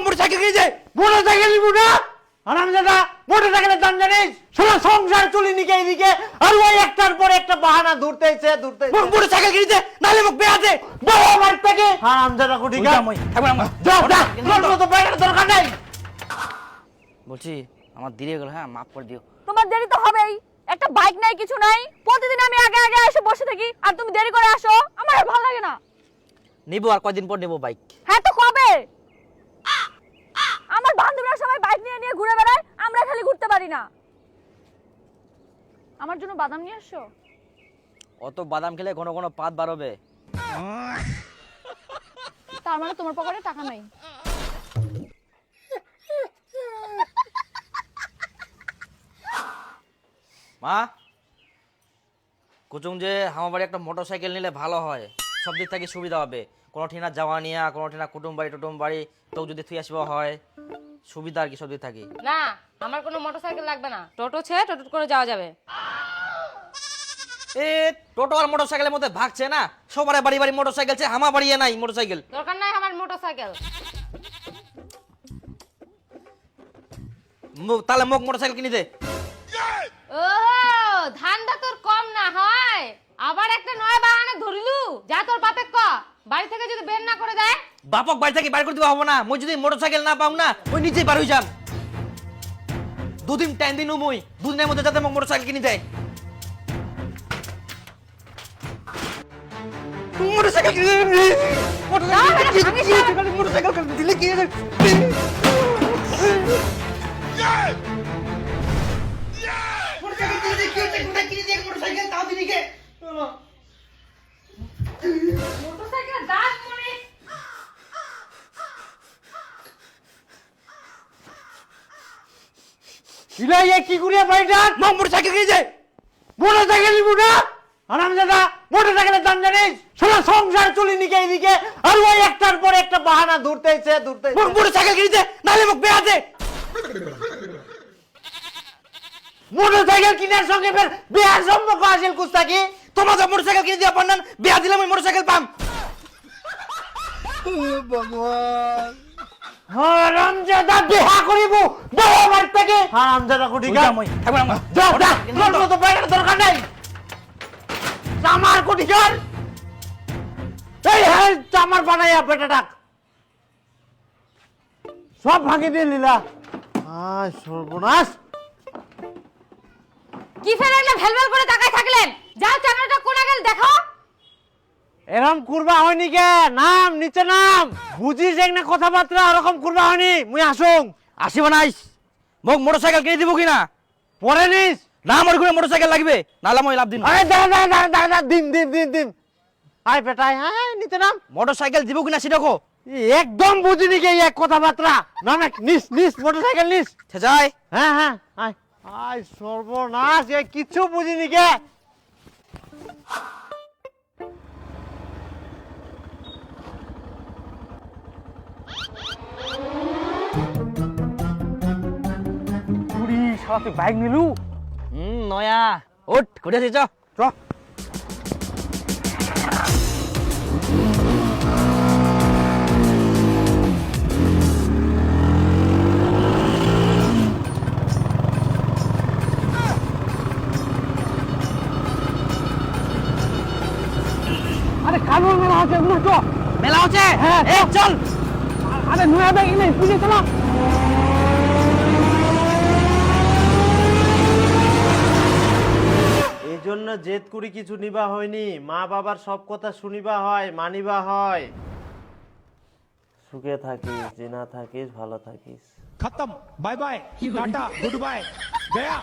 Motorcycle কিনেছে। Motorcycle নিবো না হারামজাদা, মোটরসাইকেলের দাম জানিস? সারা সংসার চলি নিকে এইদিকে, আর ওই একটার পর একটা বাহানা ধরতেছে। মোটরসাইকেল কিনেছে, নালে মুখ বেয়াছে বাবা আমার থেকে। হারামজাদা কোটি যা যা, তোর মতো বাইরের দরকার নেই। বলছি আমার দেরি হয়ে গেল, হ্যাঁ মাফ করে দিও। তোমার দেরি তো হবেই, একটা বাইক নাই কিছু নাই, প্রতিদিন আমি আগে আগে এসে বসে থাকি আর তুমি দেরি করে আসো, আমার আর ভালো লাগে না। নিবো, আর কয়দিন পর নেবো বাইক। হ্যাঁ তো কবে? আমার বান্ধবীরা সবাই বাইক নিয়ে নিয়ে ঘুরে বেড়ায়, আমরা খালি ঘুরতে পারি না। আমার জন্য বাদাম নিয়ে আসো। অত বাদাম খেলে ঘন ঘন পাত বার হবে। তার মানে তোমার পকেটে টাকা নাই। মা কুচুং যে আমার বাড়ি একটা মোটরসাইকেল নিলে ভালো হয়, সব দিক থেকে সুবিধা হবে। কোনো ঠিনা যাওয়া নিয়া, কোনো ঠিনা কুটুম বাড়ি তো যদি থুই আসবা হয়, সুবিধা আর কি সব দিক থাকি। না, আমার কোনো মোটরসাইকেল লাগবে না, টোটো ছে টোটো করে যাওয়া যাবে। এ টোটো আর মোটরসাইকেলের মধ্যে ভাগছে না, সবার বাড়ি বাড়ি মোটরসাইকেল ছে, আমার বাড়ি নাই মোটরসাইকেল। দরকার নাই আমার মোটরসাইকেল। তাহলে মোক মোটরসাইকেল কিনে দে। ওহো, ধান্দা তোর কম না হয়, আবার একটা নয় বাহানা ধরিলু। যা তোর বাপে ক, বাড়ি থেকে যদি বের না করে দেয়। বাপক বাড়ি থেকে বাইর করে দিবা হবো না, মই যদি মোটরসাইকেল না পাও না, ওই নিজেই বার হয়ে যাম। দুদিন টাইম দিন, মই দুদিনের মধ্যে যাতে মোক মোটরসাইকেল কিনে দেয়। মোটরসাইকেল কিনে দে, মোটরসাইকেল কিনে দিলে কি মোটরসাইকেল দাস মনে ইলাই কি করিয়া বাড়িটা মোটরসাইকেল কিনেছে। মোটরসাইকেল নিবো না হারামজাদা, মোটরসাইকেলের দাম জানিস? সারা সংসার চলি নিকে এইদিকে, আর ওই একটার পর একটা বাহানা ধরতেছে। মোটরসাইকেল কিনেছে, নালে মুখ বেয়াছে। মোটরসাইকেল কিনার সঙ্গে ফের বেয়ার সম্পর্ক আসিল কুস্তাকি। তোমাকে মোটরসাইকেল কিনে দিয়া পারনান, বিয়া দিলে মই মোটরসাইকেল পাম। হারামজাদা বিয়া করিব বাবা আমার থেকে। হারামজাদা কোটি যা যা, তোর মতো বাইরের দরকার নেই। আমার কোটি কার এই হ্যাঁ চামার বানাইয়া বেটাটাক সব ভাঙি দিয়ে লীলা। সর্বনাশ। কি ফের এগুলো ভেলভেল করে তাকায় থাকলেন? যাও ক্যামেরাটা কোনা গেল দেখো। এরকম করবা হয়নি কে? নাম নিচে নাম, বুঝিস না কথাবার্তা, এরকম করবা হয়নি। মুই আসুং আসিব নাইস, মোক মোটরসাইকেল কিনে দিব কিনা পরে নিস না, আমার ঘুরে মোটরসাইকেল লাগবে, নাহলে মই লাভ দিন। আরে দা দিন আয় বেটাই, হ্যাঁ নিচে নাম। মোটরসাইকেল দিব কিনা সেটা কো। একদম বুঝিনি কে এক কথাবার্তা। না নিস মোটরসাইকেল নিস। যাই হ্যাঁ আয় আয় সর্বনাশ, এ কিছু বুঝিনি কে। শালা তুই বাইক নিলু? নয়া ওঠ ঘুরে আসি চ। আরে কানুন মেলা হচ্ছে, মেলা হচ্ছে, হ্যাঁ চল। আরে নয়া বাইক নেই, পুজো চলো। এই জন্য জেদ করি কিছু নিবা হয়নি, মা বাবার সব কথা শুনিবা হয়, মানিবা হয়। সুখে থাকিস, জিনা থাকিস, ভালো থাকিস। खत्म bye bye tata goodbye गया।